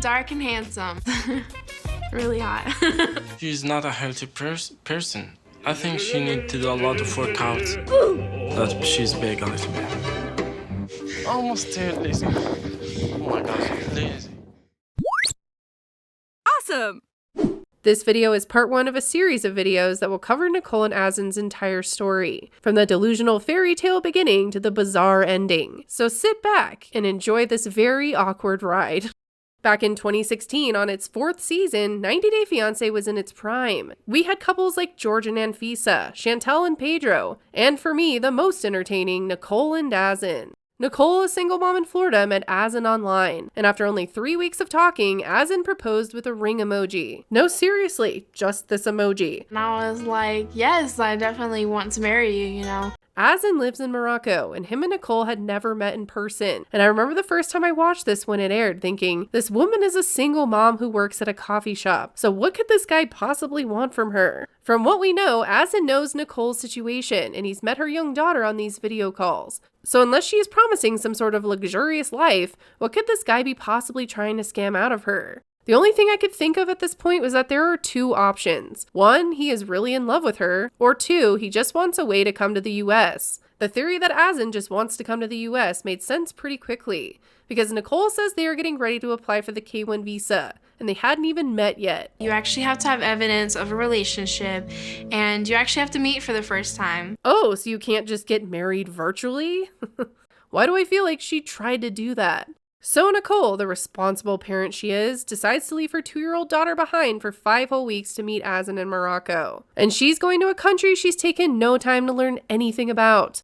dark and handsome. Really hot. She's not a healthy person. I think she needs to do a lot of workouts. That she's big a little bit. Almost there, Lizzie. Oh my gosh, Lizzie. Awesome! This video is part 1 of a series of videos that will cover Nicole and Azan's entire story, from the delusional fairy tale beginning to the bizarre ending. So sit back and enjoy this very awkward ride. Back in 2016, on its 4th season, 90 Day Fiancé was in its prime. We had couples like George and Anfisa, Chantel and Pedro, and for me, the most entertaining, Nicole and Azan. Nicole, a single mom in Florida, met Azan online, and after only 3 weeks of talking, Azan proposed with a ring emoji. No, seriously, just this emoji. And I was like, yes, I definitely want to marry you, you know. Azan lives in Morocco, and him and Nicole had never met in person. And I remember the first time I watched this when it aired, thinking, this woman is a single mom who works at a coffee shop. So what could this guy possibly want from her? From what we know, Azan knows Nicole's situation, and he's met her young daughter on these video calls. So unless she is promising some sort of luxurious life, what could this guy be possibly trying to scam out of her? The only thing I could think of at this point was that there are 2 options. 1, he is really in love with her, or 2, he just wants a way to come to the US. The theory that Azan just wants to come to the US made sense pretty quickly, because Nicole says they are getting ready to apply for the K1 visa, and they hadn't even met yet. You actually have to have evidence of a relationship, and you actually have to meet for the first time. Oh, so you can't just get married virtually? Why do I feel like she tried to do that? So Nicole, the responsible parent she is, decides to leave her 2-year-old daughter behind for 5 whole weeks to meet Azan in Morocco. And she's going to a country she's taken no time to learn anything about.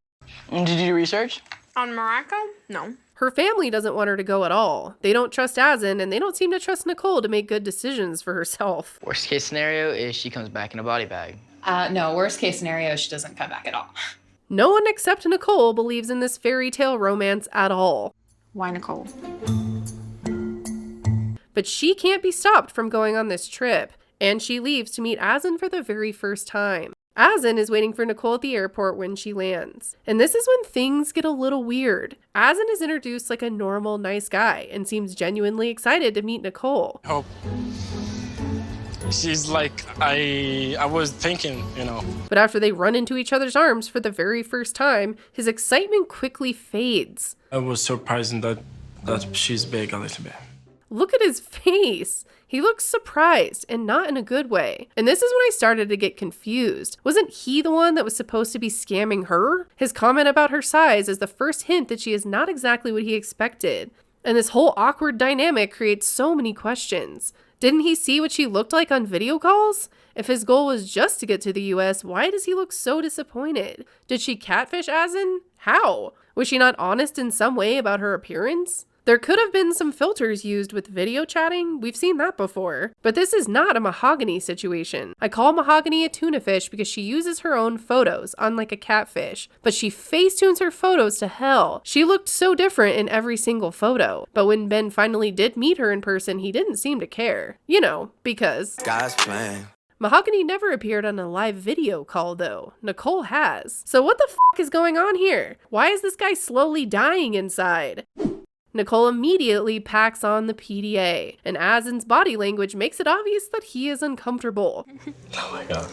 Did you do research? On Morocco? No. Her family doesn't want her to go at all. They don't trust Azan, and they don't seem to trust Nicole to make good decisions for herself. Worst case scenario is she comes back in a body bag. No, worst case scenario, she doesn't come back at all. No one except Nicole believes in this fairy tale romance at all. Why Nicole? But she can't be stopped from going on this trip, and she leaves to meet Azan for the very first time. Azan is waiting for Nicole at the airport when she lands. And this is when things get a little weird. Azan is introduced like a normal, nice guy and seems genuinely excited to meet Nicole. Hope. She's like, I was thinking, you know. But after they run into each other's arms for the very first time, his excitement quickly fades. I was surprised that she's big a little bit. Look at his face. He looks surprised, and not in a good way. And this is when I started to get confused. Wasn't he the one that was supposed to be scamming her? His comment about her size is the first hint that she is not exactly what he expected. And this whole awkward dynamic creates so many questions. Didn't he see what she looked like on video calls? If his goal was just to get to the US, why does he look so disappointed? Did she catfish Azan? How? Was she not honest in some way about her appearance? There could have been some filters used with video chatting. We've seen that before. But this is not a mahogany situation. I call mahogany a tuna fish because she uses her own photos, unlike a catfish. But she facetunes her photos to hell. She looked so different in every single photo. But when Ben finally did meet her in person, he didn't seem to care. You know, because God's plan. Mahogany never appeared on a live video call though. Nicole has. So what the f*** is going on here? Why is this guy slowly dying inside? Nicole immediately packs on the PDA, and Azan's body language makes it obvious that he is uncomfortable. Oh my god.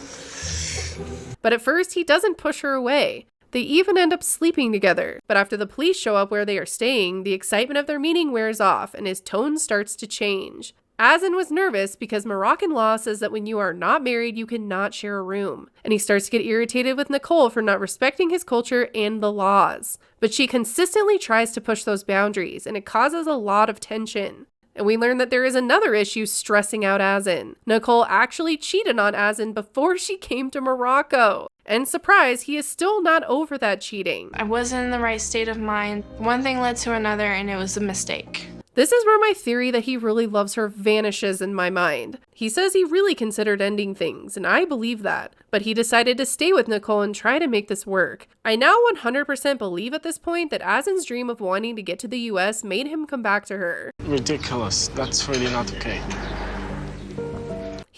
But at first, he doesn't push her away. They even end up sleeping together. But after the police show up where they are staying, the excitement of their meeting wears off, and his tone starts to change. Azan was nervous because Moroccan law says that when you are not married, you cannot share a room. And he starts to get irritated with Nicole for not respecting his culture and the laws. But she consistently tries to push those boundaries, and it causes a lot of tension. And we learn that there is another issue stressing out Azan. Nicole actually cheated on Azan before she came to Morocco. And surprise, he is still not over that cheating. I wasn't in the right state of mind. One thing led to another, and it was a mistake. This is where my theory that he really loves her vanishes in my mind. He says he really considered ending things, and I believe that. But he decided to stay with Nicole and try to make this work. I now 100% believe at this point that Azan's dream of wanting to get to the US made him come back to her. Ridiculous. That's really not okay.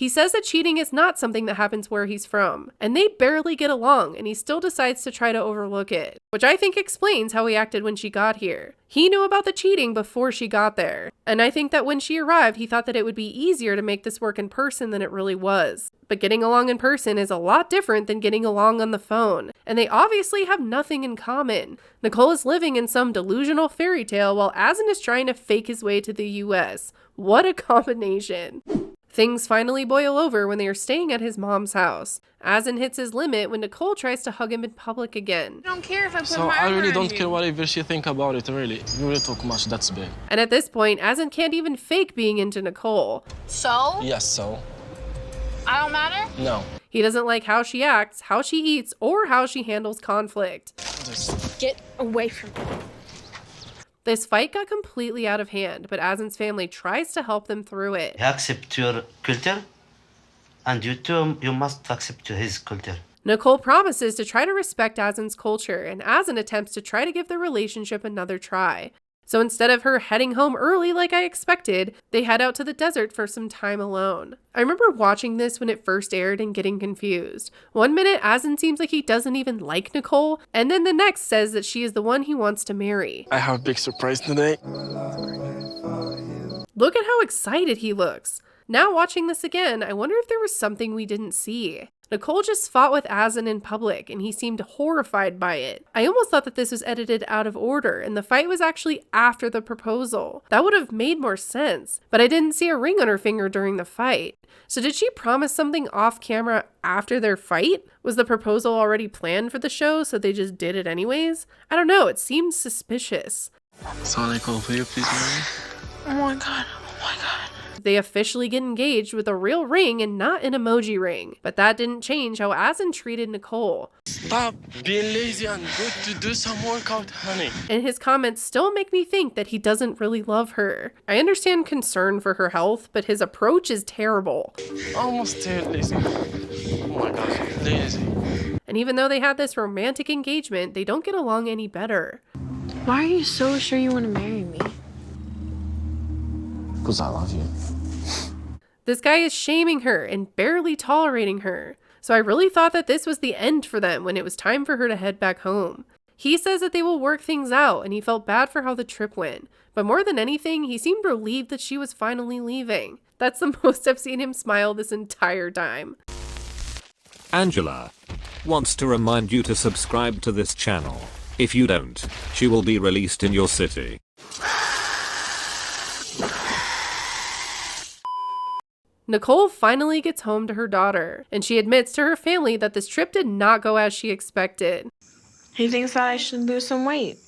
He says that cheating is not something that happens where he's from, and they barely get along, and he still decides to try to overlook it, which I think explains how he acted when she got here. He knew about the cheating before she got there, and I think that when she arrived, he thought that it would be easier to make this work in person than it really was. But getting along in person is a lot different than getting along on the phone, and they obviously have nothing in common. Nicole is living in some delusional fairy tale while Azan is trying to fake his way to the US. What a combination. Things finally boil over when they are staying at his mom's house. Azan hits his limit when Nicole tries to hug him in public again. I don't care if I put So my I arm really around don't you. care whatever she think about it, really. You really talk much, that's big. And at this point, Azan can't even fake being into Nicole. So? Yes, so? I don't matter? No. He doesn't like how she acts, how she eats, or how she handles conflict. Just... Get away from me. This fight got completely out of hand, but Azan's family tries to help them through it. He accepts your culture, and you too, you must accept his culture. Nicole promises to try to respect Azan's culture, and Azan attempts to try to give their relationship another try. So instead of her heading home early like I expected, they head out to the desert for some time alone. I remember watching this when it first aired and getting confused. One minute, Azan seems like he doesn't even like Nicole, and then the next says that she is the one he wants to marry. I have a big surprise today. Look at how excited he looks. Now watching this again, I wonder if there was something we didn't see. Nicole just fought with Azan in public, and he seemed horrified by it. I almost thought that this was edited out of order, and the fight was actually after the proposal. That would have made more sense, but I didn't see a ring on her finger during the fight. So did she promise something off camera after their fight? Was the proposal already planned for the show, so they just did it anyways? I don't know, it seemed suspicious. So Nicole, will you please marry me? Oh my god. Oh my god. They officially get engaged with a real ring and not an emoji ring. But that didn't change how Azan treated Nicole. Stop being lazy and go to do some workout, honey. And his comments still make me think that he doesn't really love her. I understand concern for her health, but his approach is terrible. Almost there, lazy. Oh my gosh, lazy. And even though they had this romantic engagement, they don't get along any better. Why are you so sure you want to marry me? Because I love you. This guy is shaming her and barely tolerating her. So I really thought that this was the end for them when it was time for her to head back home. He says that they will work things out, and he felt bad for how the trip went. But more than anything, he seemed relieved that she was finally leaving. That's the most I've seen him smile this entire time. Angela wants to remind you to subscribe to this channel. If you don't, she will be released in your city. Nicole finally gets home to her daughter, and she admits to her family that this trip did not go as she expected. He thinks that I should lose some weight,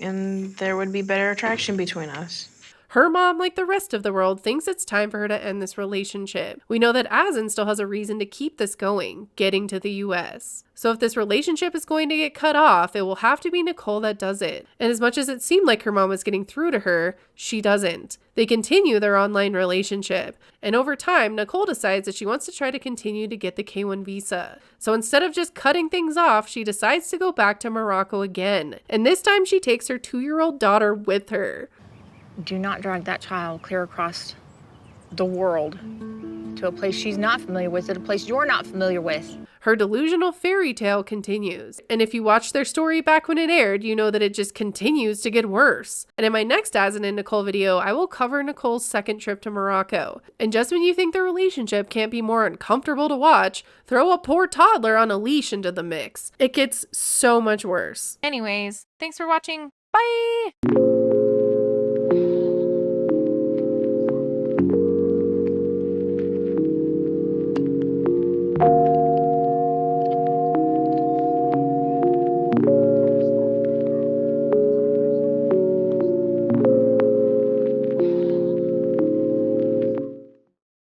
and there would be better attraction between us. Her mom, like the rest of the world, thinks it's time for her to end this relationship. We know that Azan still has a reason to keep this going, getting to the US. So if this relationship is going to get cut off, it will have to be Nicole that does it. And as much as it seemed like her mom was getting through to her, she doesn't. They continue their online relationship. And over time, Nicole decides that she wants to try to continue to get the K1 visa. So instead of just cutting things off, she decides to go back to Morocco again. And this time she takes her 2-year-old daughter with her. Do not drag that child clear across the world to a place she's not familiar with, to a place you're not familiar with. Her delusional fairy tale continues. And if you watched their story back when it aired, you know that it just continues to get worse. And in my next Azan and Nicole video, I will cover Nicole's second trip to Morocco. And just when you think their relationship can't be more uncomfortable to watch, throw a poor toddler on a leash into the mix. It gets so much worse. Anyways, thanks for watching. Bye!